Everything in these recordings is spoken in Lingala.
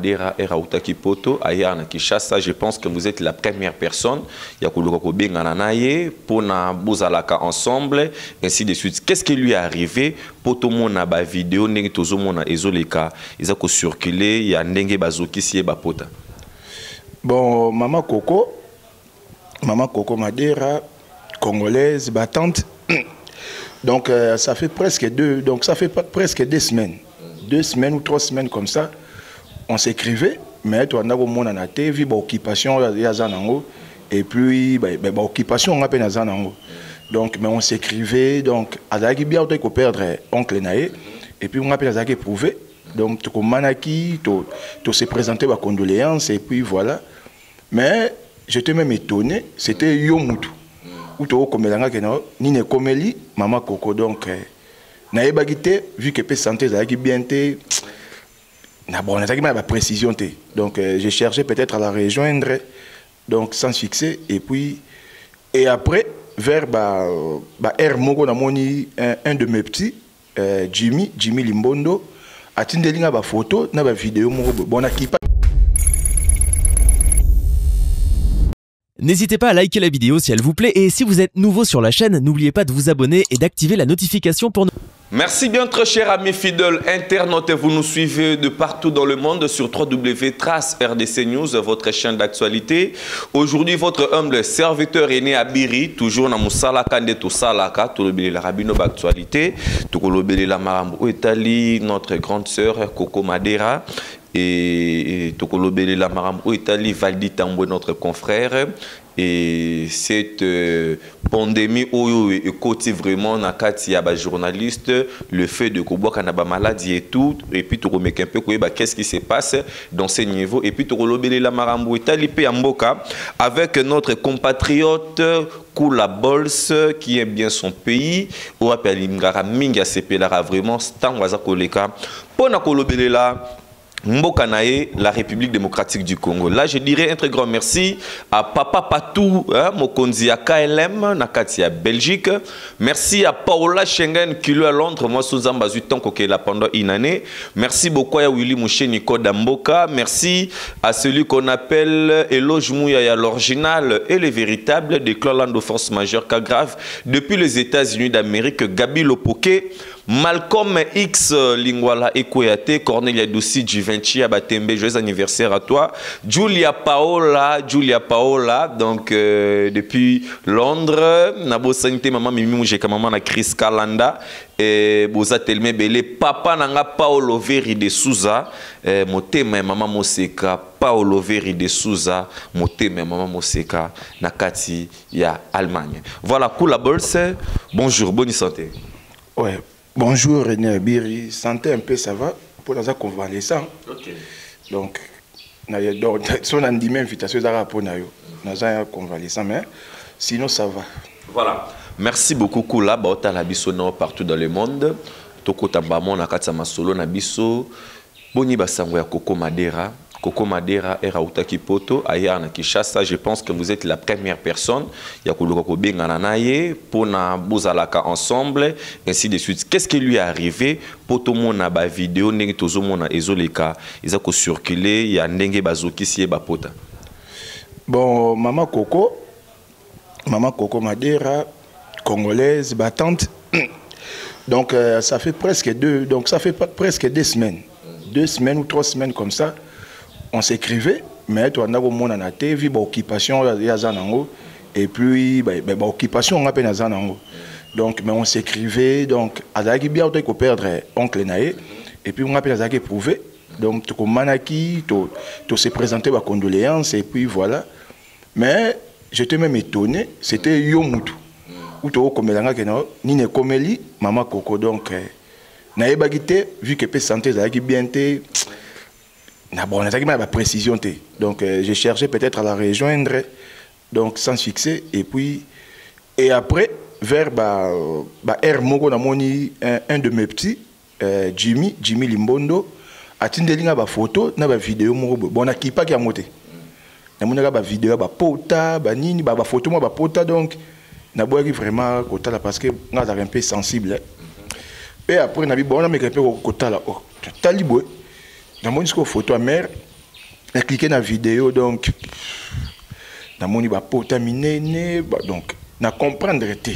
Dera Erauta Kipoto, Ayana Kishasa, je pense que vous êtes la première personne. Yakuloko Bengananaye, Pona Bozalaka ensemble, ainsi de suite. Qu'est-ce qui lui est arrivé? Poto mona ba vidéo, nenge tozo mona ezoleka, ils ont circulé, il y a nenge bazoki siye bapota. Bon, Maman Coco Madera, congolaise, battante. Donc ça fait presque presque 2 semaines. 2 semaines ou 3 semaines comme ça. On s'écrivait, mais on a mon TV, occupation et puis occupation on appelle Zanango. Donc mais on s'écrivait, donc Azaki bien on perdre oncle Naé et puis on appelle Azaki prouvé. Donc tout manaki, tout se présenter aux condoléances et puis voilà. Mais j'étais même étonné, c'était Yomutu. Ou to komelanga keno ni ne komeli Maman Coco donc Naé bagité vu que peut santé Azaki bien té. Bon, on a ma précision. Donc, j'ai cherché peut-être à la rejoindre, donc sans fixer. Et après, vers R Mogo, un de mes petits, Jimmy Limbondo, a tindé une photo, une vidéo. Bon, N'hésitez pas à liker la vidéo si elle vous plaît. Et si vous êtes nouveau sur la chaîne, n'oubliez pas de vous abonner et d'activer la notification pour nous. Merci bien, très chers amis fidèles internautes. Vous nous suivez de partout dans le monde sur www.trace RDC News, votre chaîne d'actualité. Aujourd'hui, votre humble serviteur est né à Biri, toujours dans Moussala Kande Tosalaka, tout le la rabino d'actualité, tout le la Marambo Etali, notre grande sœur Coco Madera. Et Tokolobele la Marambo Italie, Valdi Tambo, notre confrère. Et cette pandémie est côté vraiment na kati ya ba journaliste, le fait de Koboa Kanaba maladie et tout, et puis tu remets un peu qu'est-ce qui se passe dans ces niveaux, et puis Tokolobele la Marambo Italie pe Amboka avec notre compatriote Kula Bols qui aime bien son pays, ou appelle Imgara Minga Sepelara vraiment Stangwaza Koleka pona Kolobele la Mbokanae, la République démocratique du Congo. Là, je dirais un très grand merci à Papa Patou, Mokonzi à KLM, Nakatia Belgique. Merci à Paola Schengen qui lui à Londres, moi sous Zambazu tant qu'elle là pendant une année. Merci beaucoup à Willy Mouché Nico Damboka. Merci à celui qu'on appelle Eloge Mouyaya, l'original et le véritable des Clan de force majeure cas grave depuis les États-Unis d'Amérique, Gabi Lopoke. Malcolm X Lingwala Ekoyate, Cornelia Dossi Givenchy Abatembe, joyeux anniversaire à toi. Julia Paola, donc depuis Londres, Nabo Sanité, maman Mimi Moujeka, maman na Chris Kalanda, et Boza Telme Bele, papa nanga Paolo Veri de Souza, motema maman Moseka, Paolo Veri de Souza, motema maman Moseka, Nakati, ya Allemagne. Voilà, Kula Bols, bonjour, bonne santé. Ouais. Bonjour René Biri, santé un peu ça va pour la convalescence. Okay. Donc, si on a une invitation pour la convalescence, mais sinon ça va. Voilà. Merci beaucoup Kula, Baota Nabiso partout dans le monde. Toko Tambamon Nakatsa Masolo Nabiso, Boni Basangoya Coco Madera. Coco Madera Erauta Kipoto, Ayana Kishasa, je pense que vous êtes la première personne. Yakuloko Bengananaye, Pona Bozalaka ensemble, ainsi de suite. Qu'est-ce qui lui est arrivé? Poto mona ba vidéo, nenge tozo mona ezoleka, ils ont circulé, il y a nenge bazoki siye bapota. Bon, Maman Coco Madera, congolaise, battante. Donc ça fait presque 2 semaines. 2 semaines ou 3 semaines comme ça. On s'écrivait, mais on a mon TV, occupation et puis occupation on appelle Zanango. Donc mais on s'écrivait, donc Azaki bien on perdre oncle Naé et puis on appelle Azaki prouvé. Donc tout manaki, tout se présenter aux condoléances et puis voilà. Mais j'étais même étonné, c'était Yomutu. Ou to komelanga keno ni ne komeli Maman Coco donc Naé bagité vu que peut santé Azaki bien té. Bon, on a ma précision. Donc, j'ai cherché peut-être à la rejoindre, donc sans fixer. Et après, vers R Mogo, un de mes petits, Jimmy Limbondo, a tindé une photo, une vidéo. Bon, on a qui pas qui a monté. On a une vidéo, une pota, une photo, une pota. Donc, on a vraiment côté là parce que on a un peu sensible. Et après, on a dit, bon, on a un peu côté là. Taliboué. Dans mon photo à mère, na cliqué na vidéo donc na moni ba potaminé donc na comprendre té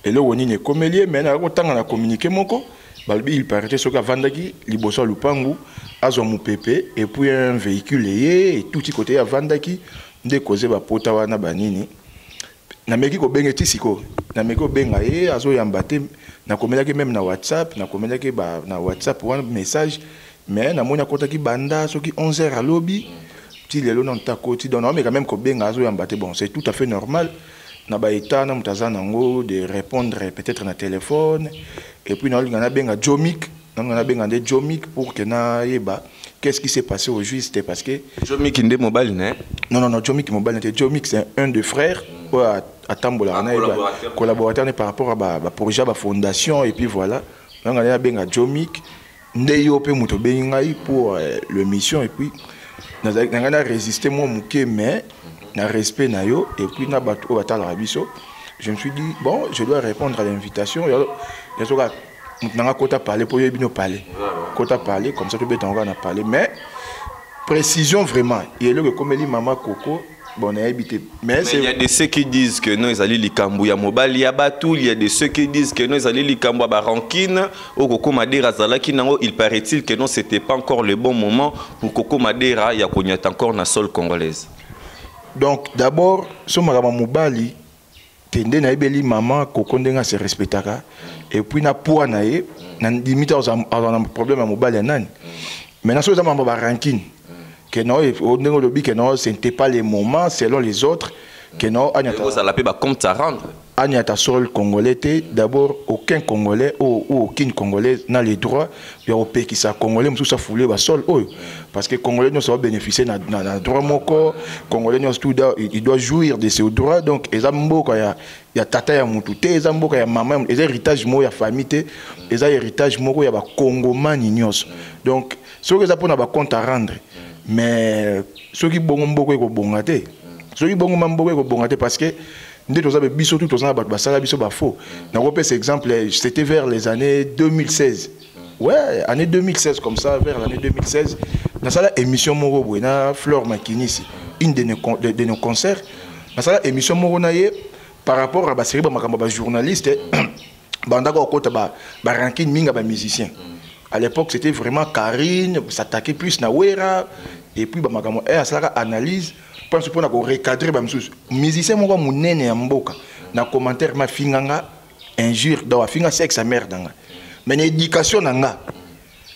et là on est comédien mais na ko na communiquer moko balbi il paraît ce que vandaki liboso lupangu azo mu pépé et puis un véhicule et tout côté à vandaki de causer ba pota wana banini na meki ko benga tisiko na meki ko benga azo yambate na komelaki même na WhatsApp na komelaki ba na WhatsApp un message mais na moni akota ki banda soki 11h à lobby ti lelo non ta koti donc mais quand même ko benga azo yambate bon c'est tout à fait normal na ba état na mutazana ngo de répondre peut-être na téléphone et puis na ngana benga Jomik na ngana benga de Jomik pour que na yeba qu'est-ce qui s'est passé au juge c'était parce que Jomik inde mobile non Jomik mobile n'était Jomik c'est un de frères à Tambola collaborateur par rapport à projet à fondation et puis voilà na ngana benga Jomik ndeyo pe muto benga pour le mission et puis na ngana résister moi muke mais na respect na yo et puis na bato batala biso je me suis dit bon je dois répondre à l'invitation yazoka nanga kota parler pour yebino parler kota parler comme ça tu peux t'envoyer na parler mais précision vraiment il est le comme li mama Coco bon a habité mais il y a de ceux qui disent que non ils allaient likambu ya mobile ya batou il y a de ceux qui disent que non ils allaient likambu ba rankine au Coco Madera zalaki nango il paraît-il que non c'était pas encore le bon moment pour Coco Madera ya konyata encore na sol congolaise. Donc d'abord ce magama mobali tende na ebeli maman Coco ndenga se respectaka et puis na poa na ye na limite un problème à mobali nani maintenant so za mamba ba ranking que non au ndengo lobi que non ce n'était pas les moments selon les autres que non anyata ça l'appelle ba compte à rendre anyata sol congolais d'abord aucun congolais ou aucune congolaise n'a les droits de opé qui ça congolais musu sa foulé ba sol parce que congolais ne sont bénéficier na droit moko congolais ne tout il doit jouir de ses droits donc ezambo ya tata ya mutu te ezambo ya maman ez héritage mo ya famille te ez héritage moko ya ba congomani nyos donc ce que ça pour na ba compte à rendre mais ceux qui bongo mboko ko bonga te ceux qui bongo mboko ko bonga te parce que nous avons biso tout ça basala biso ba faux. Na repère cet exemple c'était vers les années 2016. Ouais, année 2016 comme ça vers l'année 2016 dans la émission Moro Buena Fleur Makinisi une de nos concerts dans la émission Moro naye par rapport à ba série ba journaliste banda ko kota ba ranking minga ba musicien. À l'époque c'était vraiment Karine s'attaquer plus na Wera et puis ba makamo ça analyse parce que pour recadrer ba msusu musicien moko munene ya mboka na commentaire ma finganga injure dans finga sexe mère danga mais l'éducation nanga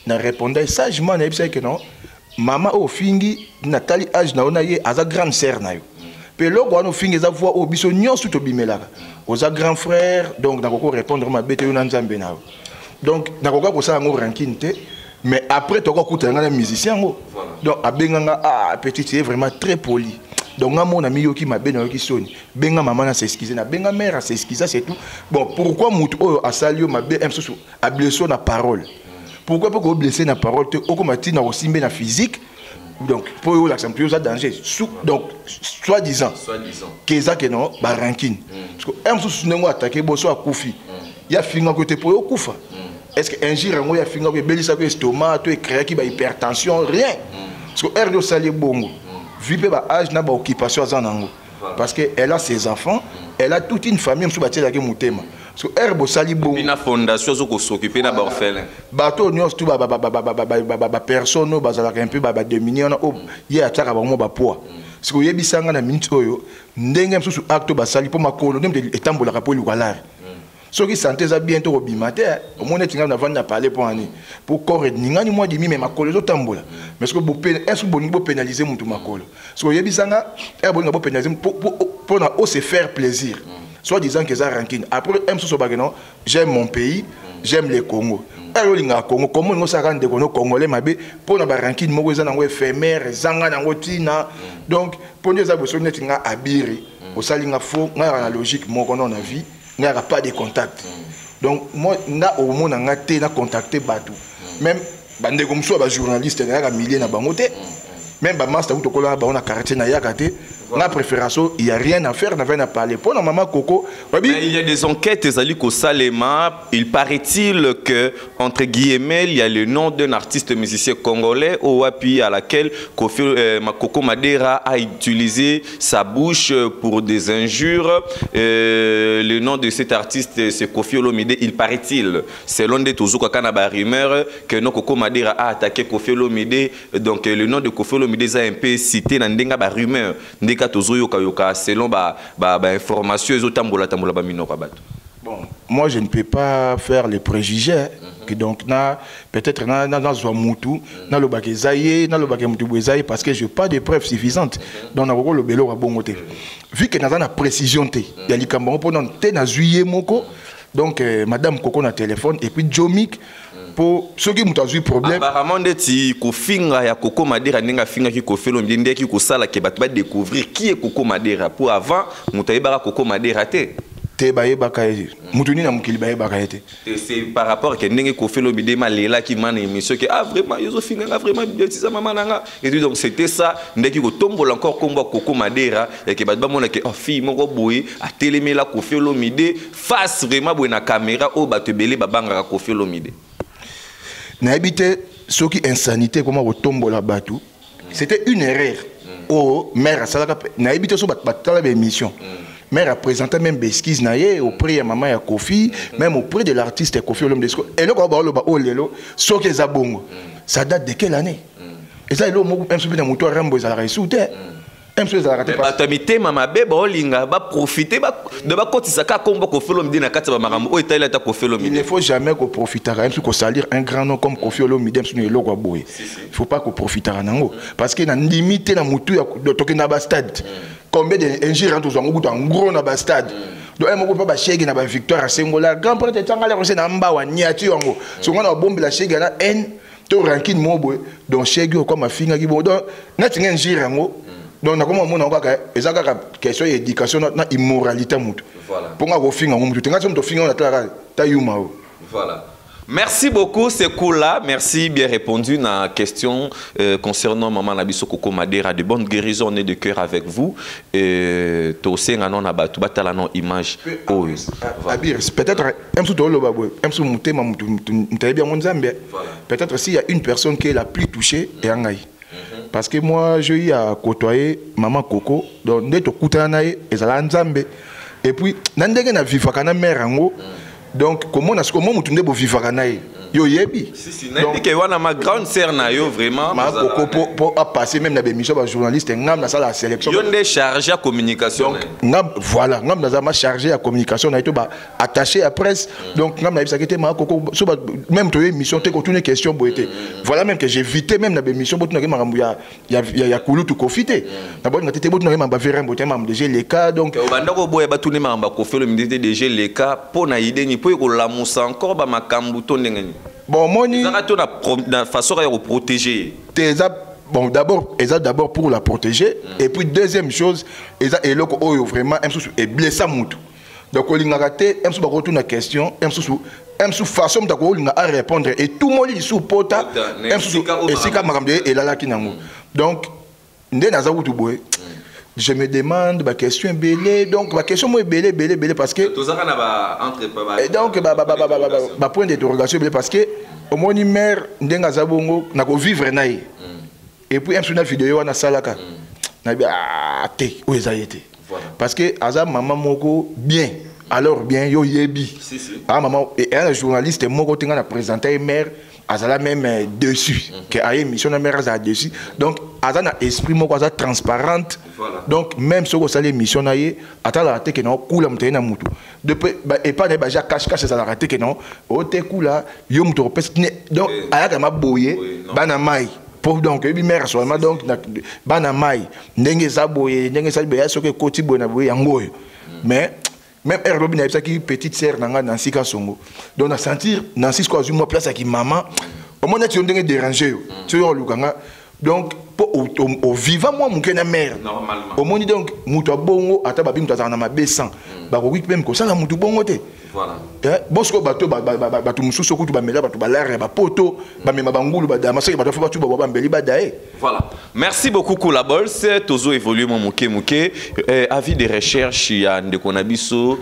na répondait sagement na ebisa que non mama o fingi Nathalie âge na ona ye aza grande sœur na yo pe logo wana fingi za voix o biso nyonso to bimelaka oza grand frère donc na ko répondre ma bete yo na nzambe na donc na ko ko sa ngo ranking te mais après tu as un musicien donc abenganga petit c'est vraiment très poli donc mon ami yoki ma ben yoki soni benga maman na s'excuser na benga mère à s'excuser c'est tout bon pourquoi mutu a salio ma ben a blessé na parole pourquoi pas blesser na parole te okomati na osimbe na physique donc pour l'accent plus danger donc soi-disant que ça que non ba ranking parce que un nengo attaquer boso akufi ya finga côté pour okufa. Est-ce qu'un jour, il y a fini avec un estomac, il y a une hypertension, rien. Parce que elle est allée bon. Vu que l'âge n'a pas occupation parce qu'elle a ses enfants, elle a toute une famille, elle a une famille. Parce que elle est allée bon. Il y a une fondation qui s'occupe de l'orphelin. Bateau, nous avons des personnes qui sont un peu démunies, il y a un poids. Parce que y a des gens qui ont minute, ndenge msusu acte basali pour ma colo, nem etambola pour le walari. Ceux qui sentent ça bientôt au bimaté, au moins tu n'as pas parlé pour année. Pour corps ni ngani moi dimi mais ma colo zo tambola. Mais est-ce que vous est-ce que vous pénaliser mon tout ma colo? Parce que y a des gens qui ont pénaliser pour na se faire plaisir. Soit disant que ça ranking. Après aime ce bagano, j'aime mon pays, j'aime les Congo. Alors linga Congo comment nous ça rendre Congo congolais mabe pour na ranking mo za nango éphémère zanga nango tina. Donc pour nous ça besoin net nga abiri. Au salinga faux, nga la logique mo qu'on a vie. Il n'y a pas de contact. Donc, moi, au moins, je suis contacté Batou. Même, bande comme ça, les journalistes, il y a des milliers de bangote. Même, les master, il y a des quartiers, La préférence, il n'y a rien à faire, on n'a rien à parler. Pour la maman Coco, mais il y a des enquêtes, au Salema, il paraît-il que, entre guillemets, il y a le nom d'un artiste musicien congolais au appui à laquelle Coco Madera a utilisé sa bouche pour des injures. Le nom de cet artiste, c'est Kofi Olomide. Il paraît-il, selon des Touzouka Kanaba rumeur, que Coco Madera a attaqué Kofi Olomide. Donc, le nom de Kofi Olomide est un peu cité dans des rumeurs. Selon information, bon, moi je ne peux pas faire les préjugés. Donc, peut-être dans Moutou, dans le Bakézaïe, dans le Bakémoutou parce que je n'ai pas de preuves suffisantes. Donc, on a le bélo à bon côté. Vu que nous avons la précision, il y a les camarades pendant juillet moko. Donc, Madame Coco na téléphone et puis Jomik. Pour ceux qui ont eu problème. Apparemment, si Kofinga ya Coco Madera n'enga finga qui Kofi Olomide qui kosala ke bat découvrir qui est Coco Madera pour avant mutaibara Coco Madera té. Té baye bakaye. Mutuni na mukili baye bakaye té. C'est par rapport que n'enga Kofi Olomide malela qui man émission que vraiment yozo finga vraiment bien ça maman nanga. Et donc c'était ça ndeki ko tombola encore combo Coco Madera et que bat ba mona que oh fille moko boye a télémé la Kofi Olomide face vraiment boye na caméra o ba te belé babanga Kofi Olomide. N'a habité ce qui insanité comment au tombeau la batou. C'était une erreur. Oh, mère ça n'a habité sur la émission. Mère a présenté même besquise naie auprès de maman ya Kofi, même auprès de l'artiste Kofi Olomide. Et là quand on parle lelo, ce que ça bongo. Ça date de quelle année? Et ça il a même sur le moteur Rambo ça la résoudre. Il ne faut jamais qu'on profite même si qu'on salir un grand nom comme Kofi Olomide il ne faut pas qu'on profite parce qu'il y a une limite dans le token na stade combien d'injures rentrent en gros na stade donc un moment pas chèque na victoire à Sengola grand prêtre tangala on na mba wa niati yango so on a bombe la chèque na n to ranking mobo donc chèque comme finga ki bon donc na tinga injure yango. Donc, on a comment on a une question d'éducation, une immoralité. Voilà. Merci beaucoup, c'est cool là. Merci, bien répondu à la question concernant Maman Nabiso Coco Madera. De bonnes guérisons et de cœur avec vous. Et tu aussi, on a une image. Peut-être s'il y a une personne qui est la plus touchée, et parce que moi, j'ai eu à côtoyer Maman Coco, donc dès que tu as Nzambe. Et puis, nandege na vivaka mère ango. Donc, comment tu as vivre yo yebi. Si, ma grande sœur na yo vraiment. Ma Coco pour passer même dans des missions de journaliste, ngam na ça la sélection. Yo ndé chargé à communication. Ngam voilà, ngam na ma chargé à communication na to ba attaché à presse. Donc ngam na bisa kete ma Coco même to émission te ko tourner question boité. Voilà même que j'ai évité même dans des missions botu na makambu ya kulu to kofité. D'abord na tete botu na ma verra boté ma DG les cas donc banda ko boye ba tourner ma ko faire le ministère DG les cas pour na idée ni pour ko la musa encore ba makambu to ndengeni. Bon, moni. La façon de protéger. Bon, d'abord pour la protéger. Et puis, deuxième chose, ils ont vraiment blessé Moutou. Donc, on a raté, on a retourné la question, on a façon de répondre. Et tout le monde est sous pota. Et là, donc, je me demande ma question belé donc ma question est belé parce que donc point d'interrogation parce que au moins mère ndenga zabongo na ko vivre naï et puis un sur vidéo na salaka na te où été parce que azam maman moko bien alors bien yo yebi ah maman et un journaliste moko tinga na présenter mère azala même dessus que a émission na mère azala dessus donc azana esprit moko azala transparente donc même si vous allez émission na ye atala raté que non kula mutena na mutu depuis et pas ba ja cache ça la raté que non o te kula yo mutu repes donc ayaka maboye bana mai pour donc ebi mère seulement donc bana mai ndenge za boye ndenge sa boye soke koti boye na boye yango mais même Herbie n'a pas qui petite sœur nanga Nancy Kasongo. Donc on a senti Nancy quoi une place avec maman. Au moins tu es dérangé. Tu es lukanga. Donc au vivant moi mon kena mère. Normalement. Au moins donc muto bongo ata babi muto na ma besan. Ba ko même ko ça la muto bongo te. Voilà. Bosco bateau bateau mususu ko tu ba mela bateau ba l'air ba poto ba mema bangulu ba dama so bateau fa tu ba mbeli ba dae. Voilà. Merci beaucoup Kula Bols. Tozo évolue mon mouké. Avis de recherche ya ndeko na biso.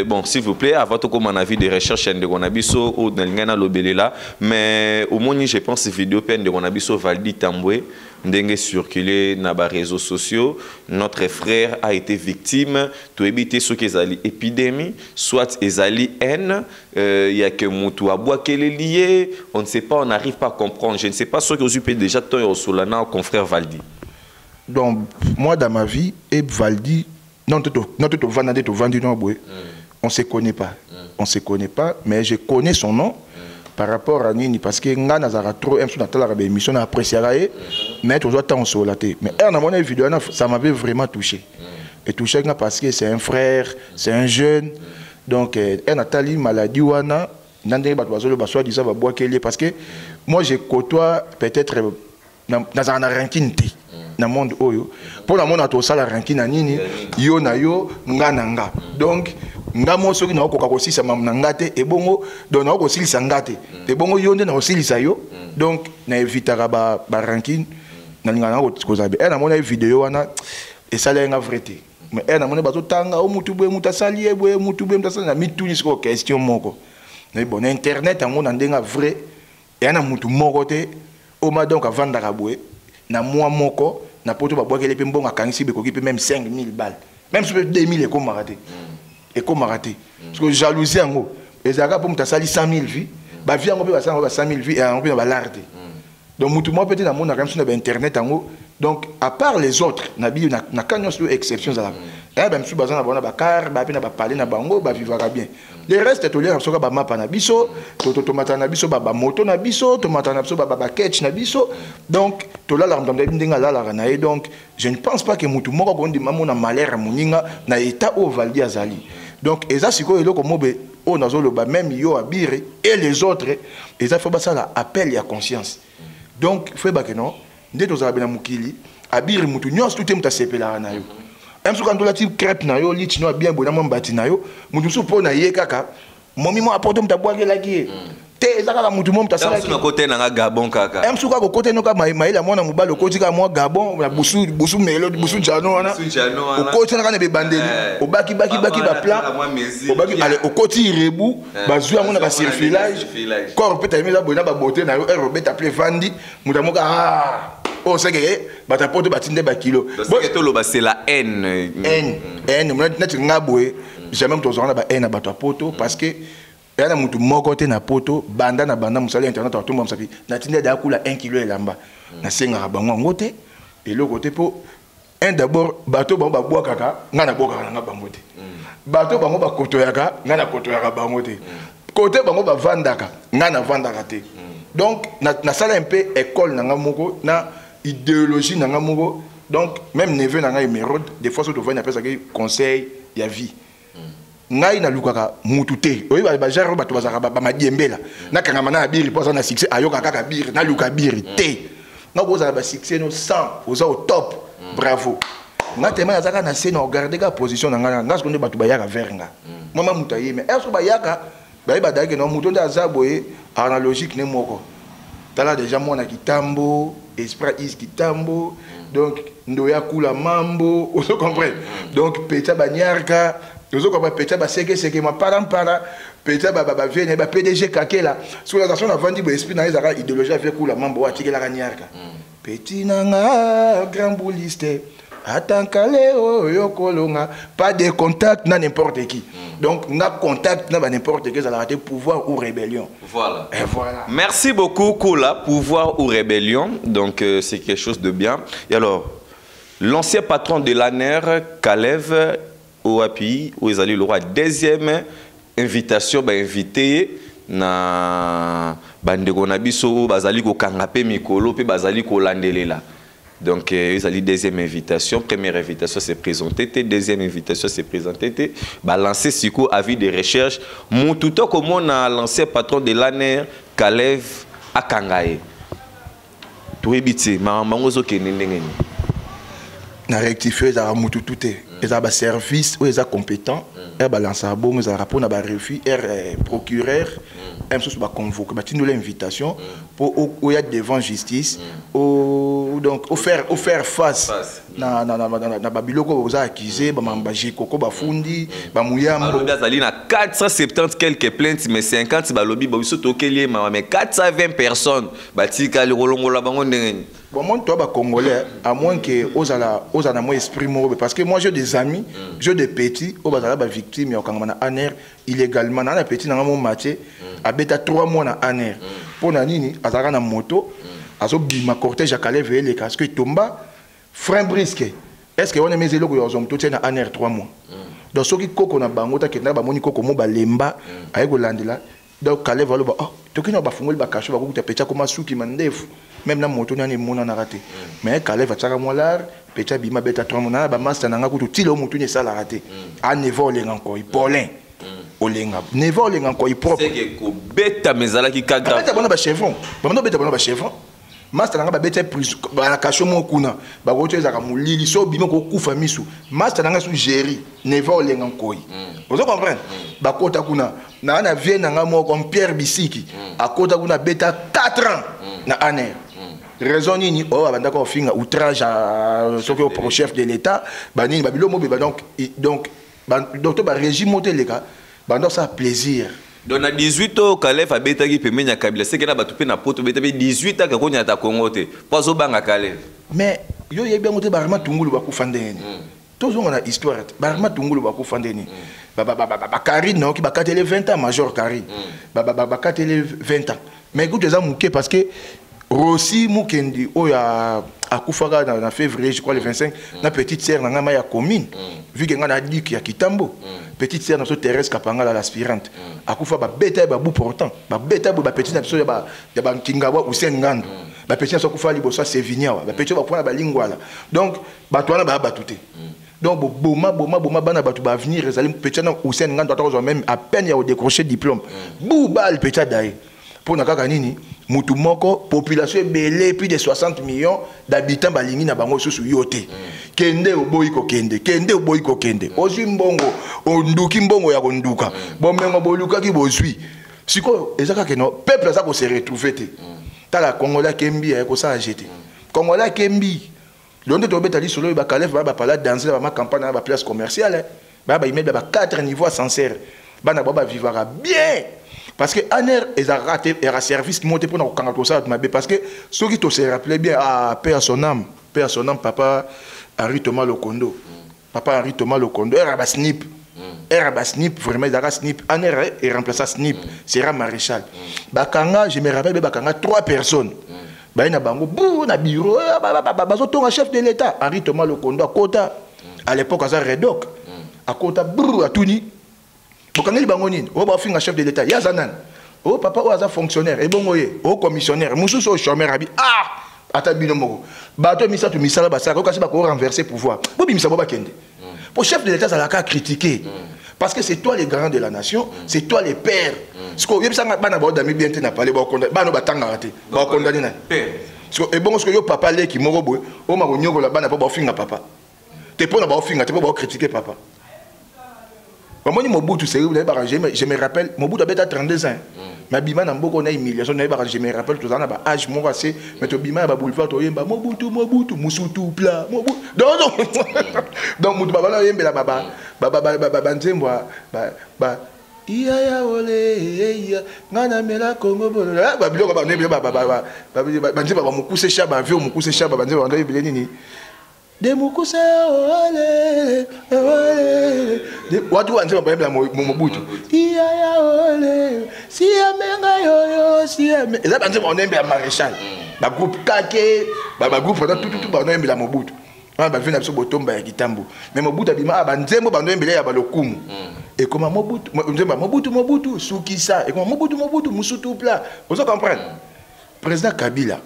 Bon, s'il vous plaît, avant tout comme un avis de recherche ya ndeko na biso ou ngana lobelela, mais au moins je pense vidéo pen ndeko na biso Valdi Tambwe ndenge circulé na ba réseaux sociaux. Notre frère a été victime to éviter ce qu'ils allaient épidémie, soit ezali haine, il y a que mutu aboua qu'elle est liée, on ne sait pas, on n'arrive pas à comprendre. Je ne sais pas ce que vous avez déjà tant au Solana au confrère Valdi. Donc moi dans ma vie et Valdi non tout vendu non boy. On se connaît pas. On se connaît pas, mais je connais son nom. Par rapport à Nini, parce que nga nazara trop aime sur la émission na apprécié mais toujours temps solaté mais dans mon vidéo ça m'avait vraiment touché et touché parce que c'est un frère, c'est un jeune donc Nathalie maladie wana nande ba bazolo ba soit disant ba bois qu'elle parce que moi je côtoie peut-être dans un ranking dans monde oyo pour la monde à tout ça la ranking na nini yo na yo nga nanga donc nga mo soki na okoka kosisa mamna ngate e bongo donc na okosilisa ngate e bongo yo nde na osilisa yo donc na evitaka ba ranking na linga na kozabe na mona vidéo wana et ça là nga vrai mais na mona bazo tanga o mutu bwe mutasali bwe mutu bwe mutasali na mituni siko question moko na bon internet en mona ndenga vrai et na mutu moko te o ma donc avanda kabwe na moi moko na poto ba boakele pe mbonga kangisi be koki pe même 5000 balles même sur 2000 et comme raté et comme raté parce que jalousie en gros et ça pour mutasali 100000 vies ba vie en gros ba 5000 vies et en gros ba l'arte donc mutu moi peut-être na mona quand sur internet en gros donc à part les autres na bi na kanyo sur exceptions à la ben monsieur bazana bona ba car ba pena ba parler na bango ba vivra bien les restes to lire soka ba mapa na biso to mata na biso ba moto na biso to mata na biso ba catch na biso donc to la ndam ndinga la na et donc je ne pense pas que mutu moko gondi mamona malheur moninga na état au Valdi azali donc eza siko eloko mobe o nazolo ba même yo abire et les autres et ça faut ba ça la appel ya conscience donc faut ba que non nde to zabela mukili abire mutu nyos tout muta sepela na yo même si quand on a dit crêpe na yo lit no bien bona mbati na yo mutu so po na ye kaka momi mo apporte muta boire la qui te ezaka mutu mo muta sala na côté na Gabon kaka même si ko côté no ka maila mona mubalo ko tika mo Gabon na busu melo busu jano wana o côté na kana be bandeli o baki ba plan o baki ale o côté rebu bazua mona ba circulage corps peut aimer la bona ba beauté na yo robert appelé vandi muta mo ka oh c'est que bata poto batinde ba kilo parce que c'est la haine net ngabwe jamais to zona ba haine bato poto parce que yana mutu moko te na poto banda musali internet to mo msapi na tinde da kula 1 kilo elamba na senga bango ngote et le côté po un d'abord bato ba boa kaka ngana boka nga bango te bato bango ba koto yaka ngana koto yaka bango te côté bango ba vandaka ngana vandaka te donc na sala un peu école na ngamoko na idéologie na ngamoko donc même neveu na ngai mérode des fois so to vana pesa que conseil ya vie ngai na lukaka mutu te oyi ba jaro bato bazaka ba madiembela na kangama na biri poza na succès ayoka kaka biri na luka biri te na boza ba succès no 100 oza au top bravo na tema yazaka na scène o garder ka position na ngana ngasko nde bato bayaka vernga mama mutaye mais est-ce bayaka ba dake no mutu nda zaboye analogique ne moko tala déjà mona kitambo esprit is kitambo donc ndoya kula mambo on se comprend donc peta banyarka on se comprend peta ba seke ma parampara peta ba vienne ba PDG kakela sur la nation avant dit esprit na ezaka idéologie avec kula mambo wa tikela kanyarka petit nanga grand bouliste atankale oyo kolonga pas de contact na n'importe qui donc na contact na n'importe qui ça la raté pouvoir ou rébellion voilà et voilà merci beaucoup Kula pouvoir ou rébellion donc c'est quelque chose de bien et alors l'ancien patron de l'ANER Kalev au appui où ils allaient le roi deuxième invitation ba invité na bandeko na biso bazali ko kangape mikolo pe bazali ko landelela. Donc, ils ont dit deuxième invitation. Première invitation s'est présentée. Deuxième invitation s'est présentée. Balancer Siko, avis de recherche. Mon tout comme on a lancé patron de l'ANER, Kalev Akangaye. Tout est bité. Maman, na rectifier za mutu tuté eza ba service ou eza compétent et ba lancer bon za rapport na ba refus procureur même chose ba convoquer ba tindou l'invitation pour ou y a devant justice ou donc au faire face na ba biloko oza accusé ba mambaji koko ba fundi ba muyambo bazali na 470 quelques plaintes mais 50 ba lobby ba biso tokeli mais 420 personnes ba tika le rolongola bango ndenge. Bon, moi, toi, bah, Congolais, à moins que aux mon esprit mort, parce que moi, j'ai des amis, j'ai des petits, aux bah, victimes, et au Kangana Aner, illégalement, dans la petite, dans mon métier, à bêta 3 mois dans Aner. Pour Nanini, à Zara na moto, à zo bima cortège à Calais, veiller les casques, et tomba, frein brisqué. Est-ce que on a mis les logos, ils ont tout à Aner 3 mois. Donc, ceux qui coco na bangota, qui n'a pas moni coco, moba lemba, avec le landela, donc Calais va le bas, oh, tu qui n'a pas fumé le bacacho, va goûter pécha comme un sou qui m'endef. Même la moto n'a ni mon en raté. Mais Calais va tchara molar, pécha bima beta 3 mois, ba master n'a pas tout le moto n'est ça la raté. À nevo les encore, il polin. Olenga. Nevo les encore, il propre. C'est que beta mezala qui kagra. Beta bona ba chevron. Ba no beta bona ba chevron. Master n'a pas beta plus ba la cacho mon kuna. Ba goto ezaka mulili so bima ko kufa misu. Master n'a sou géri. Nevo les encore. Vous comprenez? Ba kota kuna. Na vie na mo comme Pierre Bisiki. A kota kuna beta 4 ans na Aner. Raison ni oh abanda ko finga outrage à ce que au chef de l'état banini babilo mo donc docteur ba régime monté les gars bando ça plaisir. Donc na 18 ans Calais a beta ki pemenya Kabila c'est que na batupe na poto beta 18 ans ka konya ta Congo te pozo banga Calais. Mais yo yebi monté barma tungulu ba kufandeni. Tous on a histoire barma tungulu ba kufandeni. Ba Karine non qui ba katele 20 ans major Karine. Ba katele 20 ans. Mais écoute les amouké parce que Rossi Mukendi, oh ya Akufara dans février, je crois le 25, na petite sœur na ngama ya commune. Vu que ngana dit qu'il y a Kitambo, petite sœur na so Thérèse Kapanga l'aspirante. Akufa ba beta ba bou portant, ba beta ba petite na so ya ba Kingawa Hussein Ngando. Ba petite so kufa liboso Sevinia, ba petite ba pona ba lingwala. Donc ba toana ba batouté. Donc boma bana batu ba venir Jérusalem petite na Hussein Ngando attend même à peine ya au décrocher diplôme. Bou bal petite daï. Pour nakaka nini mutu moko population belé plus de 60 millions d'habitants balingi na bango susu yote kende oboyiko kende ozwi mbongo onduki mbongo ya konduka bomengo boluka ki bozwi siko ezaka keno peuple za ko se retrouver te tala Congolais kembi ya ko sa jeter Congolais kembi londe to betali solo ba kalef ba pala danser ba campagne ba place commerciale ba immeuble ba 4 niveaux ascenseur bana ba vivra bien. Parce que Aner est à raté et à service qui monte pour nous quand ça parce que ceux qui te se rappelaient bien à père son âme papa Henri Thomas Lokondo papa Henri Thomas Lokondo era snip vraiment era snip Aner est remplaçant snip sera maréchal bakanga je me rappelle bakanga 3 personnes ba ina bango bou na bureau bazo tonga chef de l'état Henri Thomas Lokondo à Kota à l'époque à Redoc à Kota brou à Tuni. Bokangeli bangonine, o ba finga chef de l'état, ya zanan. O papa o aza fonctionnaire, e bongoye, o commissionnaire, mususu o chômeur abi. Ah! Ata bino moko. Bato misa tu misala ba saka, o kasi ba ko renverser pouvoir. Bo bimisa bo ba kende. Pour chef de l'état ça la ka critiquer. Parce que c'est toi les grands de la nation, c'est toi les pères. Ce ko yebisa bana ba dami bien te na parler ba condamner, ba no ba tanga raté. Ba condamner na. Parce que e bongo ce que yo papa le ki moko boy, o ma ko nyoko la bana ba finga papa. Te pona ba finga, te ba critiquer papa. Mobutu, je me rappelle, Mobutu a 32 ans. Mais Bima n'a pas de humiliation, je me rappelle tout ça, âge mon assez, mais tu Bima a boulevard, Mobutu, Mousoutou, plat, Mobutu. Donc, Mobutu, iya ole ngana mela Congo bolo ba biloko ba nebe ba mukuse shaba vieux mukuse shaba banze ba ndebe nini de mukuse ole de watu wanze ba bela Mobutu iya ole si amenga yo si amenga eza banze ba ndebe ya maréchal ba groupe kake ba groupe tout ba ndebe la Mobutu ba vina biso botomba ya Kitambo mais Mobutu abima ba nzembo ba ndebe ya ba lokumu. Et comment Mobutu, Soukissa, et comment Mobutu, Moussoutou plat. Vous comprenez? Président Kabila,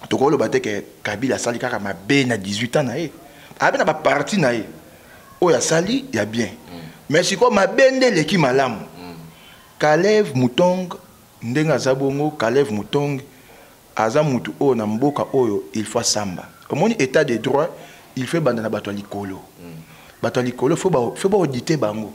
tu vois le bâtiment que Kabila sali car ma ben à 18 ans naé. Ah ben à parti naé. Oh ya sali, il y a bien. Mais si quoi ma ben de l'équipe malam. Kalev Moutong, Ndenga Zabongo, Kalev Moutong, Azamutu o Namboka oyo, il faut samba. Comme on état de droit, il fait bandana bato likolo. Bato likolo faut pas auditer bango.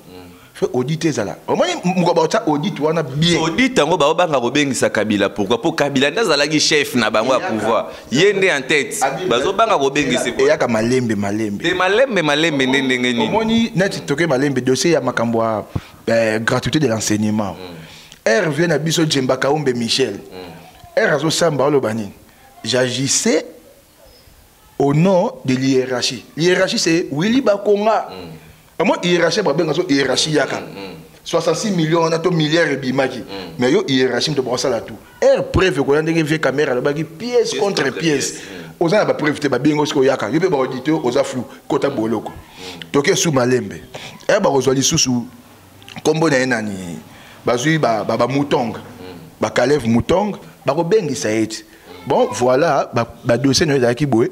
Faut auditer ça là. Au moins muka audit wana bien. Audit tango ba banga robengisa Kabila pourquoi pour Kabila ndazalaki chef na bango à pouvoir. Yende en tête. Bazo banga robengisa. Et yaka malembe. De malembe ndenge ni. Au moins net toke malembe dossier ya makambo gratuité de l'enseignement. R vient à biso Djemba Kaumbe Michel. R azo samba lo bani. J'agissais au nom de l'hiérarchie. L'hiérarchie c'est Willy Bakonga. Moi hiérarchie hiérarchie yaka 66 millions on a to milliards et bimaki mais yo hiérarchie to brossa la tout er preuve ko ndenge vie caméra la baki pièce contre pièce oza ba preuve te ba bingo sko yaka yo be ba auditeur oza flou kota boloko toke sous malembe er ba kozwali susu kombo na enani bazui ba moutonga ba Kalev moutonga ba ko bengisa eti bon voilà ba dossier no ezaki boye.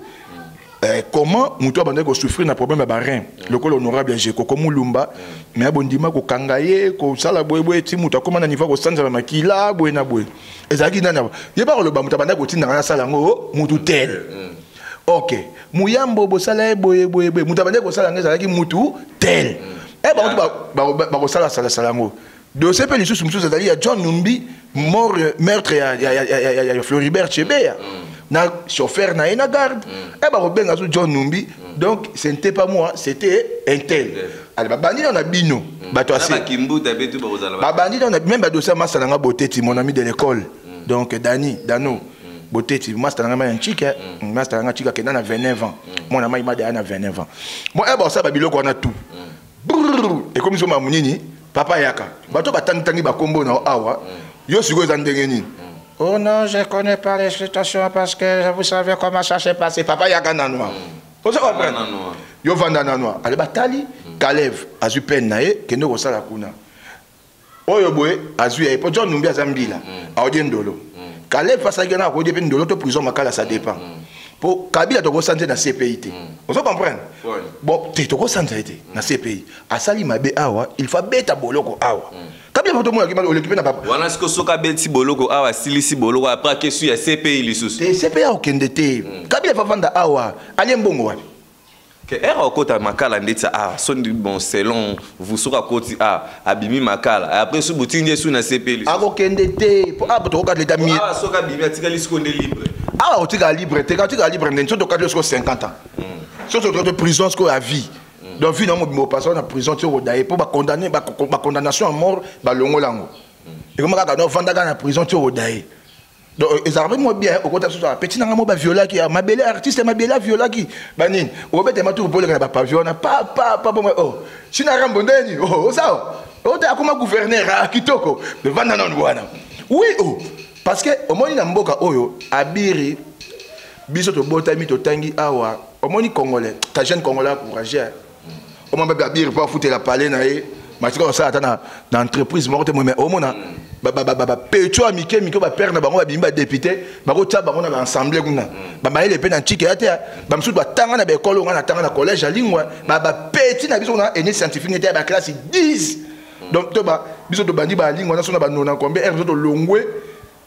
Comment Moutou a souffrir d'un problème à rein. Le col honorable j'ai Koko Moulumba, mais à Bondima, ko Kangaye, ko Salaboué, Timouta, comment on y va au Sanza Makila, Bouena Boué. Et ça qui n'a pas. Il y a pas le Bamoutabana qui est dans la salle, Moutou tel. Ok. Mouyambo, Bossala, Boué, Moutabana qui est dans la Moutou tel. Eh ben, on va la salango. De ces pays, il y a John Numbi, mort, meurtre, il y a Floribert Chebea. Na chauffeur na ena garde et ba robenga zo John Numbi donc ce n'était pas moi c'était un tel alors bandi on a bino ba to assez ba bandi on a même ba dossier massa nga Boteti mon ami de l'école donc Dano Boteti massa nga ma nchika massa nga chika kena na 29 ans mon ami ma na 29 ans moi e ba ça ba biloko na tout et comme so ma munini papa yaka ba to ba tangi ba kombo na awa yo siko za ndenge nini. Oh non, je ne connais pas les situations parce que vous savez comment ça s'est passé. Papa Yakana Noir. Vous savez quoi? Yo Vandana Noir. Allez, Batali, Kalev, Azu Penae, Keno Rosala Kuna. Oyo Boé, Azu et John Numbia Zambila, Audien Dolo. Kalev face à Gana, Audien Dolo, to prison Makala, ça dépend. Pour Kabila, tu as dans CPI. Vous comprenez? Bon, tu as santé dans CPI. À Sali Mabe Awa, il faut bêta boloko Awa. Kabila pas tout le monde qui occupé na papa. Voilà ce que soka beti boloko Awa, silisi boloko après que sur CPI les sous. CPI au kendete. Kabila va vendre Awa, allez mbongo wapi. Que era okota makala ndetsa son bon selon vous sera koti abimi makala après sous boutique sous na CPI. A kendete pour to ka l'état mi. Soka bimi atika liskonde libre. Ah, tu es libre, tu es libre, tu as 50 ans. Si tu es en prison, tu es à vie. Donc, vie, tu passes en prison, tu es pour condamner, condamnation à mort, tu es et comme tu es en prison, tu es donc, ils arrivent bien au côté de ça. Petit n'ango ba viola qui ma belle artiste ma belle viola qui banin. Au bête ma tour pour le pas viola pas oh. Si na rambondeni oh ça. Oh t'as comme gouverneur à Kitoko. De vanda non wana. Oui oh. Parce que au moins na mboka oyo abiri biso to botami to tangi awa au moins congolais ta jeune congolais encouragé au moins ba abiri pas foutre la palais na e matika ça ata na entreprise morte mais au moins ba pecho amike ba père na bango ba bimba député ba ko tia bango na assemblée kuna ba ile pe na chike ata ba msudu ba tanga na ba école nga na tanga na collège alingwa ba petit na biso na ene scientifique était ba classe 10 donc to ba biso to bandi ba lingwa na sona ba nona combien er to longwe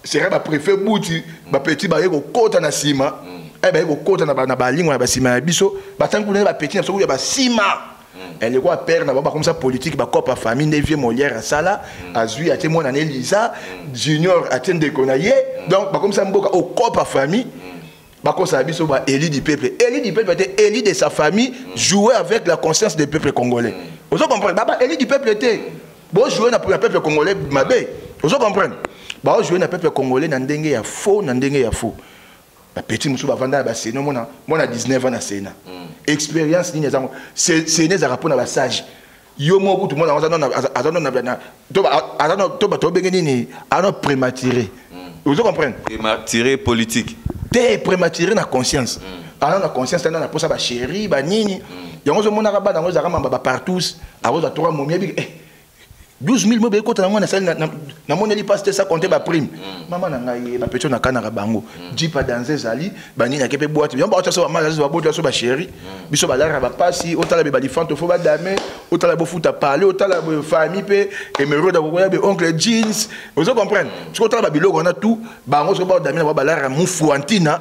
serait ba préfet bouti ba petit ba yeko kota na sima e ba yeko kota na ba lingwa ba sima biso ba tanguna ba petit na so ya ba sima elle est quoi père na ba comme ça politique ba copa famille 9e Molière à sala azui a témoin en Elisa junior a tende konaye donc ba comme ça mboka au copa famille ba ko sa biso ba élu du peuple était élu de sa famille jouer avec la conscience du peuple congolais vous comprenez ba élu du peuple était bon jouer na pour le peuple congolais mabe vous comprenez ba jouer na peuple congolais na ndenge ya faux ba petit musu ba vanda ba seno mona 19 ans na sena expérience ni nezango c'est ne za rapona ba sage yo mo butu mona azano na to ba to bengeni ni ano prématuré vous comprenez prématuré politique t'es prématuré na conscience alors na conscience na posa ba chéri ba nini yango zo mona ba na zo mamba ba partout awoza to momia bi 12 000 mobe kota na mwana sali na mona li passe ça compter ba prime maman na ngai ba pecho na kana bango jipa danser zali bani na kepe boîte bien ba so mama zo ba boîte so ba chéri biso ba lara ba passi otala be ba lifanto fo ba dame otala bo futa parler otala bo famille pe emerode bo ya be oncle jeans vous comprenez ce que otala ba biloko na tout bango so ba dame na ba lara mufu antina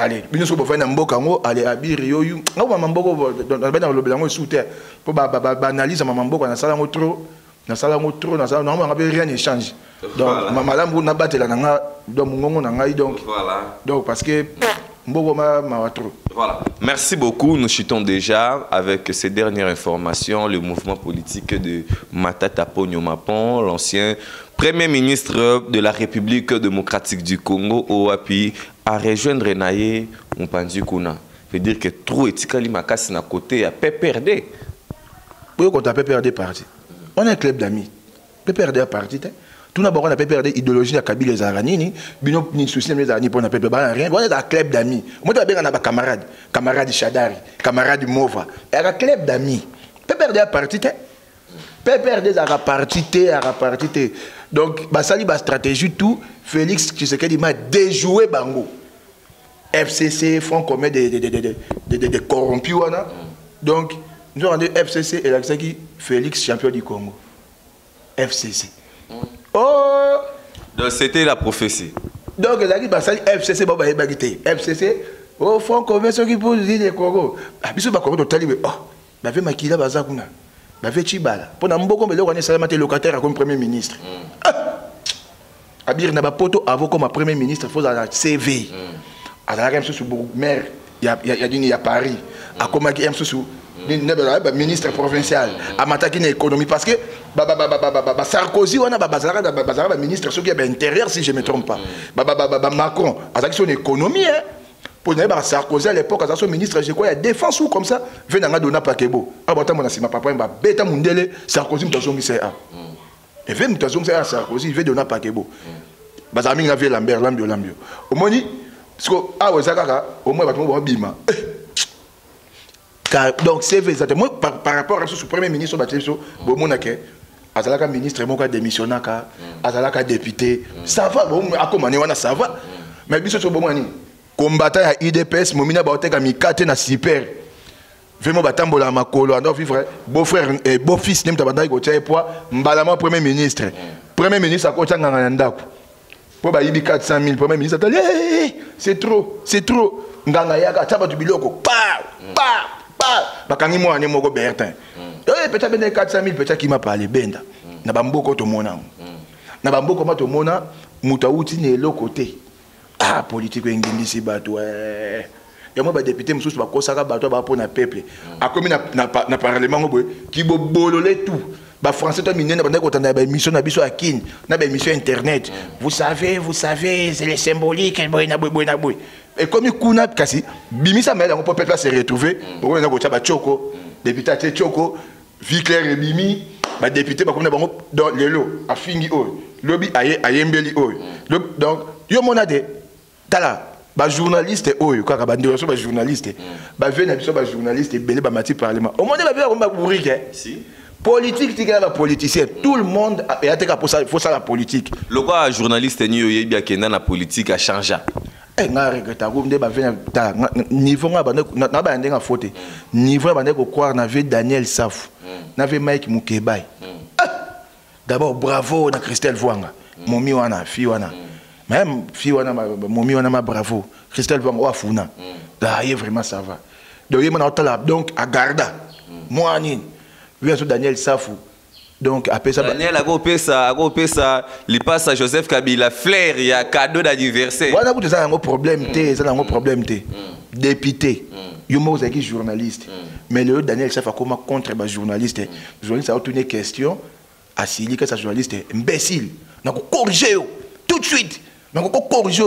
allez bino so bofana mboka ngo allez abiri yoyu ngo mama mboko dans le blanc sous terre pour analyse mama mboko na sala ngo trop na sala non ngabe rien ne change donc mama lambu na batela na nga donc ngongo na ngai donc voilà donc parce que mboko ma trop. Voilà. Merci beaucoup. Nous chutons déjà avec ces dernières informations le mouvement politique de Matata Ponyo Mapon, l'ancien Premier ministre de la République démocratique du Congo, OAPI, à rejoindre Naye Mpanzi Kuna. Veut dire que trop etikali makasi na côté à PPRD. Oui, quand on PPRD parti. On est un club d'amis. PPRD parti. Tout d'abord, on a PPRD idéologie à Kabila Zaranini, bino ni souci les Zaranini pour na PPRD rien. On est un club d'amis. Moi, tu as camarade, camarade Chadari, camarade Mova. Et un club d'amis. PPRD a parti. PPRD a parti. Donc, basali ba stratégie tout. Félix Tshisekedi m'a déjoué bango. FCC, Front commun des corrompus. Donc, nous avons dit FCC et la Félix champion du Congo. FCC. Oh! Donc, c'était la prophétie. Donc, il a dit FCC, FCC, oh, Front commun, ceux qui posent les Congo. Ah, bisous, bah, Congo, talibé. Oh, bah, fait Makila Bazakuna. Bah, fait Chibala. Pendant un bon combat, on est salamate locataire comme Premier ministre. Abir n'a pas poto avant comme Premier ministre, il faut avoir CV. À la même chose, maire, il y a Paris. À comme il y a ministre provincial. À m'attaquer l'économie parce que Sarkozy, on a ministre qui est intérieur, si je ne me trompe pas. Macron, à son économie. Pour Sarkozy à l'époque, à son ministre, je crois, il y a défense ou comme ça. Venez à donner pas que beau. Ah, bon, mon assima papa, bêta mundele, Sarkozy, m'tazongi c'est a. Et venez m'tazongi c'est a Sarkozy, il veut donner pas que beau. Bazami n'a vu Lambert, Lambio. Au moins, ah ouais, ça au moins, on va bima. Donc, c'est vrai, moi, par rapport à ce Premier ministre, bon, mon accueil, Azalaka ministre, mon cas démissionnaka, Azalaka député, ça va, bon, à comment ça va. Mais bien sûr, bon, combattant à IDPS, Momina Baoteka Mikate na super. Vraiment, batambola makolo, alors vivre, beau-frère et beau-fils, n'aime pas d'ailleurs, poids, mbalama Premier ministre. Premier ministre, à côté de Nganandako. Pour baïbi 400 000, Premier ministre, c'est trop. Ngangayaka, taba du biloko, bakangi moi moko Bertin. Peut-être 400 000, peut-être qui m'a parlé, benda. Na bamboko to mona. Na bamboko ma to mona, mutauti ne l'autre côté. Ah, politique ngindisi bato. Et moi, député, je suis bato pour na peuple. A comme na parlement qui bololé tout. Ba français to minene banda ko tanda ba émission na biso akin, na ba émission internet. Vous savez, c'est les symboliques boy. Et comme il kuna kasi bimisa mela on peut peuple se retrouver. On na ko taba Tchoko, député Tchoko, Vicler et Bimi, ba député ba comme na bango dans le lot a fingi o. Lobby ayembeli o. Donc yo monade tala ba journaliste oyo kaka ba ndio so ba journaliste ba vena biso ba journaliste belé ba mati parlement au monde ba vena ba bourrique si politique tika ba politicien tout le monde a été pour ça il faut ça la politique le quoi journaliste ni yoye bien que na politique a changé nga regretta ko nde ba vena ta niveau nga ba na ba ndenga faute niveau ba ndeko croire na ve Daniel Saf na ve Mike Mukebai d'abord bravo na Christelle Vwanga momi wana fi wana même si on a momi on a bravo Christelle Vwanga wa funa là y vraiment ça va donc à Garda moi ni bien sûr Daniel Safou donc après ça Daniel a ça il passe à Joseph Kabila flair il y a cadeau d'anniversaire voilà vous ça un problème ça un problème député yo mo qui journaliste mais le Daniel Safou a comment contre les journalistes journaliste a tourné question à Sili que sa journaliste imbécile na ko corriger tout de suite. Mais on corrige.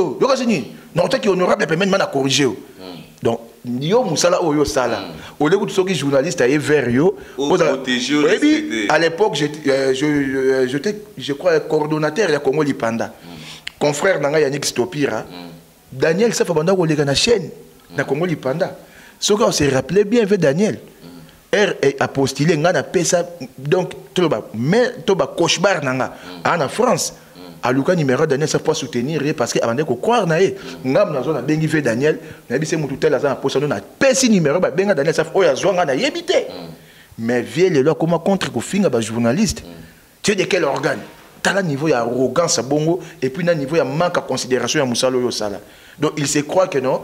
Non, c'est honorable permet de corriger. Donc, yo musala oyo sala. Au lieu de ceux qui journalistes aient vers yo, à l'époque je crois coordonnateur de Congo Lipanda. Confrère nanga Yannick Stopira. Daniel ça fait banda ko lega na chaîne na Congo Lipanda. Ce qu'on se rappelait bien avec Daniel. A postulé ngana pesa donc toba cauchemar nanga en France. À Luka numéro Daniel ça faut soutenir parce que avant de croire na ye ngam na zone bengi fait Daniel na bise mutu tel azana posa na pesi numéro ba benga Daniel ça faut ya zwanga na yebité mais vie les lois comment contre ko finga ba journaliste tu es de quel organe t'as là niveau ya arrogance bongo et puis na niveau ya manque à considération ya musalo yo sala Donc il se croit que non,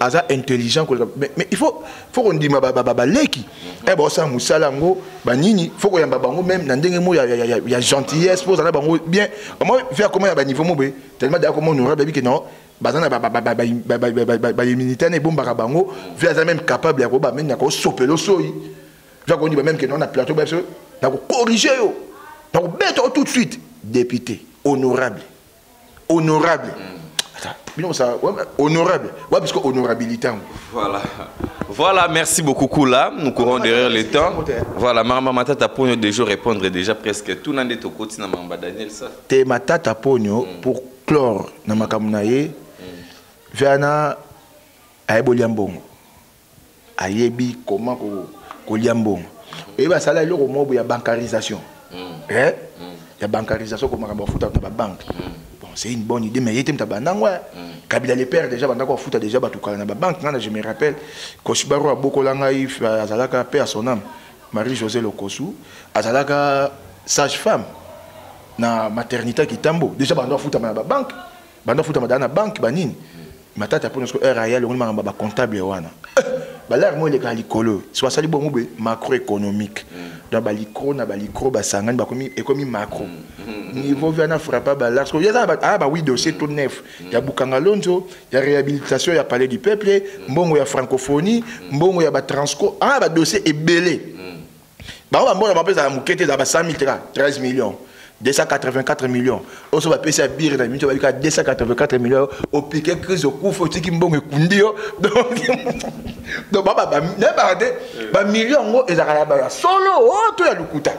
Aza intelligent. Mais il faut qu'on dise leki. Eh bon ça musalango, banini, faut qu'on y ait bango même dans des mots il y a gentillesse pour ça bango bien. Moi faire comment il y a niveau mobile tellement d'accord comment on aura baby que non. Bazana militaire ne bomba bango, faire même capable ya ko ba men na ko sopelo soyi. Faire qu'on dit même que non na plateau ba so, na ko corriger yo. Donc mettre tout de suite député honorable. Honorable. Ça, honorable. Ouais, parce que honorabilité. Voilà. Voilà, merci beaucoup, Kula. Nous courons derrière le temps. Voilà, Mama Matata Pogno déjà répondre déjà presque tout dans les côtés na Mamba Daniel ça. Te Matata Pogno pour clore na makamunaye. Viana aeboliambongo. Ayebi comment ko liambongo. Et bah ça là le mot il y a bancarisation. Il y a bancarisation comme on fout dans la banque. C'est une bonne idée, mais il y a Kabila les pères déjà, déjà, banque. Je me rappelle, Koshibaro a beaucoup d'angaïf, Azalaka, paix à son âme, Marie-Josée Lokosu, Azalaka, sage-femme, na maternité qui tambo. Déjà, bando fouta ma banque, bando fouta ma banque, banin. Ma tata pour nous RAL, on m'a comptable wana. Balar moi les calicolo, soit ça bon macroéconomique. Dans balicro na balicro basangan bakomi économie macro. Niveau vient frapper balar. Parce que y a oui dossier tout neuf. Il y a Bukangalonzo, il y a réhabilitation, il y a palais du peuple, mbongo ya francophonie, mbongo ya ba transco, ba dossier est belé. Ba on va pas ça mukete za ba 100 000 13 millions. 284 millions. On se va payer ça bire dans 284 millions. Au piquet crise au coup faut que mbongo kundio. Donc ba millions et za solo to ya lukuta.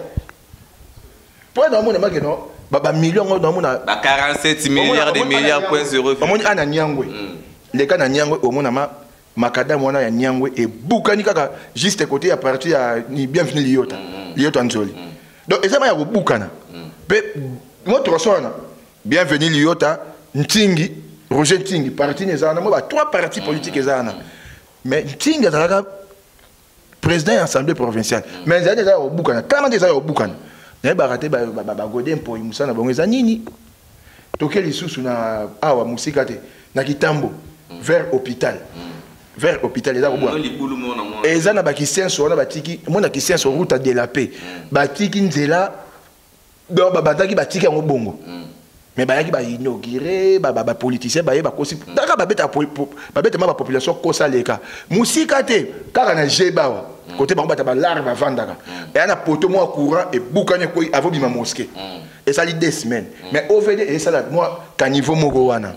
Pour dans mon que non ba millions dans mon 47 milliards de milliards point 0. On dit ana nyangwe. Les cas na nyangwe au mon ama makada mwana ya nyangwe et bukani kaka juste côté à partir à ni bienvenue liota. Liota nzoli. Donc ça ya bukana. Notre son, bienvenue Liota, Ntingi, Roger Ntingi, parti Nezana, moi, trois partis politiques Nezana. Mais Ntingi est président de l'Assemblée provinciale. Mais il y a des gens au Boukana, quand il y a des gens au Boukana, il y a des gens qui ont des gens qui toke lisusu na awa musikate na kitambo vers hôpital eza ko bwa eza na bakisenso na batiki mona kisenso route de la paix batiki nzela donc bataki batiki en bongo mais bayaki ba inaugurer ba politicien ba kosi daka babeta ma population kosa leka musikate kaka na jebawa côté bango bata ba larme vandaka et ana poto mo courant et boukane ko avobima mosquée et ça li 2 semaines mais au fait et ça là moi caniveau moko wana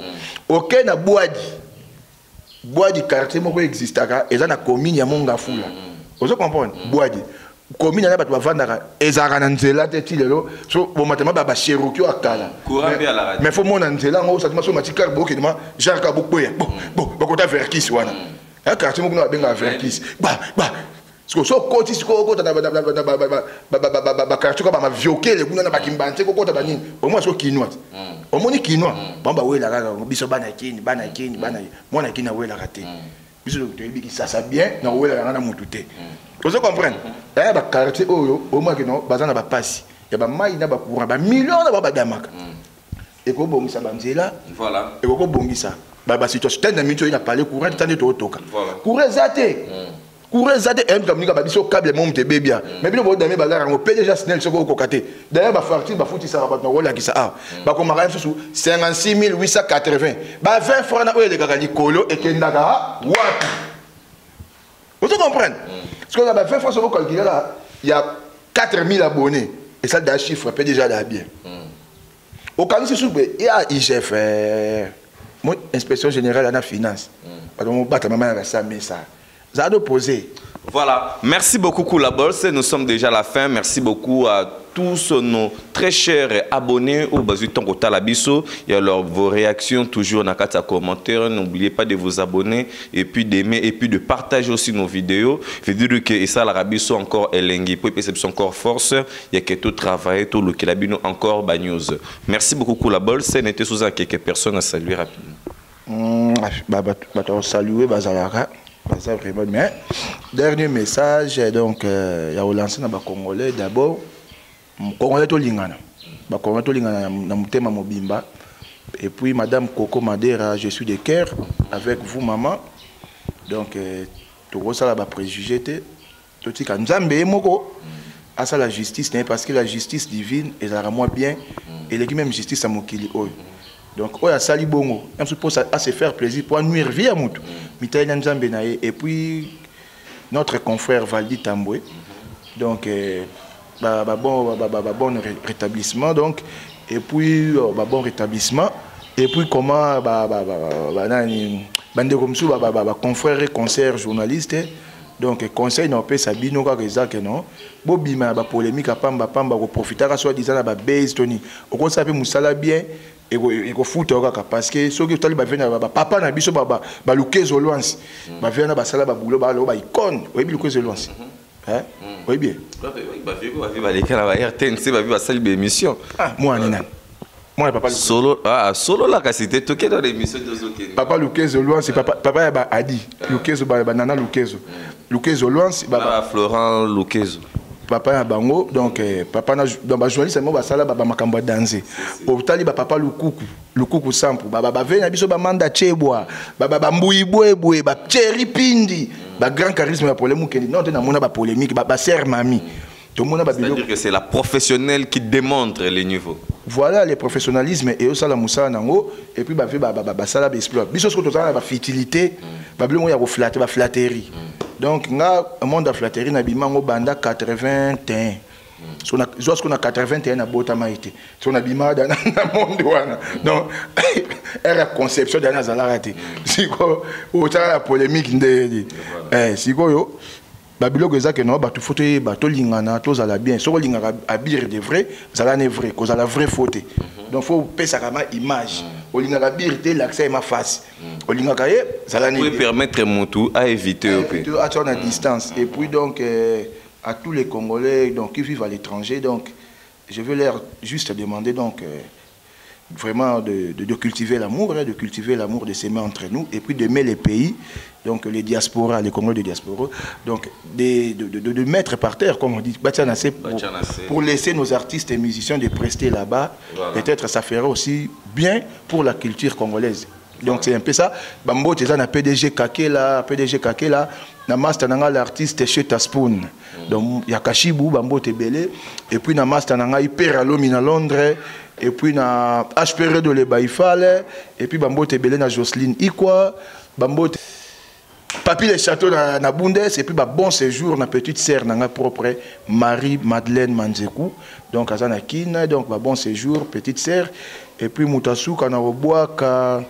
OK na boadi quartier moko existaka et ça na commune ya monga fula vous comprenez boadi commune na bato bavandaka ezaka na nzela te ti lelo so bomatema ba Cherokee akala mais faut mona nzela ngo sa so matika bokema Jacques Kabokboya bon bakota verkis wana un quartier moko na benga verkis ba so koti ko kota na ba quartier ko ba vioquer le kuna na bakimbante ko kota banini au moins so kinwa au moni kinwa bamba wela kaka biso bana kini mona kina wela kate biso to yebiki ça bien na wela na mutu te. Vous comprenez? Il y a des quartiers au moins que non, bazana ba passe. Il y a ba mai na ba courant, ba millions na ba damaka. Et ko bongisa banzela. Voilà. Et ko bongisa. Ba situation tellement minute il a parlé courant tande to toka. Courant zate. Courant zate un comme ni ba biso câble mom te bebia. Mais bino bo dame bazara ngo déjà snell soko ko kate. D'ailleurs ba farti ba futi ça ba no la ki ça ah. Ba ko mara sous 56 880. Ba 20 francs na o le kaka likolo et kendaka wapi. Vous comprenez? Parce qu'on a 20 fois sur vos calculs là, il y a 4000 abonnés. Et ça, d'un chiffre, peut déjà là bien. Au cas où c'est il y a IGF, Inspection Générale de la Finance. Parce qu'on bat maman à ça, mais ça. Ça a posé. Voilà, merci beaucoup Kula Bolse, nous sommes déjà à la fin, merci beaucoup à tous nos très chers abonnés au Bazuton Kotalabiso et alors vos réactions toujours dans les commentaires, n'oubliez pas de vous abonner et puis d'aimer et puis de partager aussi nos vidéos. Je veux dire que ça l'Arabiso encore elengi, puis c'est encore force, il y a que tout travail, tout le kilabino encore bas news. Merci beaucoup Kula Bolse, n'était sous un quelques personnes à saluer rapidement. Saluer Bazalaka. Mais dernier message donc il y a relancé dans les Congolais d'abord Congolais to lingana ba Congolais to lingana na mutema mobimba Et puis Madame Coco Madera, je suis de Caire, avec vous maman. Donc, tout ça là, préjugé. Tout ce qui est moko. À ça la justice, parce que la justice divine est à moi bien. Et les même justice à Mokili. Donc, il y a Sali Bongo. On se pose à se faire plaisir pour nuire vie à Moutou. Et puis, notre confrère Valdi Tamboué. Donc, bon rétablissement. Donc, et puis, bon rétablissement. Et puis, comment, confrère et concert journaliste. Donc, conseil n'a pas sabino que non. Bobima ba polémique à pamba ko profiter soit disant la base Tony. Au contraire, ça peut musala bien et ko foot parce que ceux qui tali ba venir papa na biso ba lukezo loansi. Ba venir ba sala ba boulot ba icône. Oui, lukezo loansi. Hein? Oui bien. Ba va les la RTNC va sala émission. Ah, moi nina. Moi papa solo la casité toqué dans l'émission de Zoké. Papa Lukezo loansi papa ba adi. Lukezo ba nana Lukezo. Lukezo loansi ba Florent Lukezo. Papa ya bango donc papa na dans ba journaliste mo ba sala ba makambo danser au tali ba papa lukuku sample ba vena biso ba manda chebwa ba mbui bwe ba cherry pindi ba grand charisme ya problème ke non na mona ba polémique ba sœur mami tout le monde ba c'est-à-dire que c'est la professionnelle qui démontre les niveaux. Voilà le professionnalisme et au sala musala nango et puis ba sala ba exploit biso ce que to ba futilité ba biloko ya ko flatter ba flatterie. Donc, un monde de flatterie, na bimango banda 81. So na zo qu'on a 81 na bota maïté. So na bima dans monde wana. Donc, era conception dans zalarate. Siko autant la polémique ndé. Siko yo babilo que ça que non ba tu photo ba to lingana to zala bien. So lingana abir de vrai, zala ne vrai, cause la vraie faute. Donc faut pesa kama image. Olingaka birité l'accès ma face. Olingaka ye zala ne. Pour permettre Moutou à éviter à distance. Et puis donc à tous les Congolais donc qui vivent à l'étranger donc je veux leur juste demander donc vraiment de cultiver l'amour, de cultiver l'amour de s'aimer entre nous et puis d'aimer les pays, donc les diasporas, les Congolais de diaspora, donc de mettre par terre, comme on dit, pour laisser nos artistes et musiciens de prester là-bas. Voilà. Peut-être ça ferait aussi bien pour la culture congolaise. Donc c'est un peu ça. Bambo Teza na PDG Kakela, na master nanga l'artiste Cheta Spoon. Donc il y a Kashibou Bambo Tebele et puis na master nanga Hyper Alomi na Londres. Et puis na HPR de l'Ebaïfale, et puis Bambo Tebele na Jocelyne Ikwa, Bambo Papi les châteaux na Bundes, et puis bon séjour na petite sœur na propre Marie-Madeleine Manzekou, donc à Zanakine, donc bon séjour, petite sœur, et puis Moutassou kana Roboaka.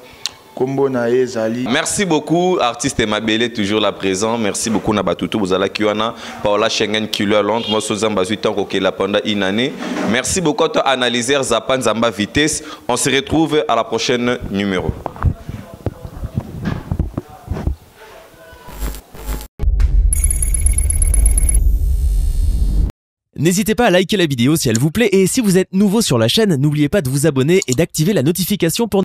Merci beaucoup, artiste Mabele, toujours là présent. Merci beaucoup, Nabatutu, Bozala Kiwana, Paola Schengen, Kilo Londres, moi, Sozamba Zuitan, Kokela pendant une année. Merci beaucoup, analyseur Zapan Zamba Vitesse. On se retrouve à la prochaine numéro. N'hésitez pas à liker la vidéo si elle vous plaît et si vous êtes nouveau sur la chaîne, n'oubliez pas de vous abonner et d'activer la notification pour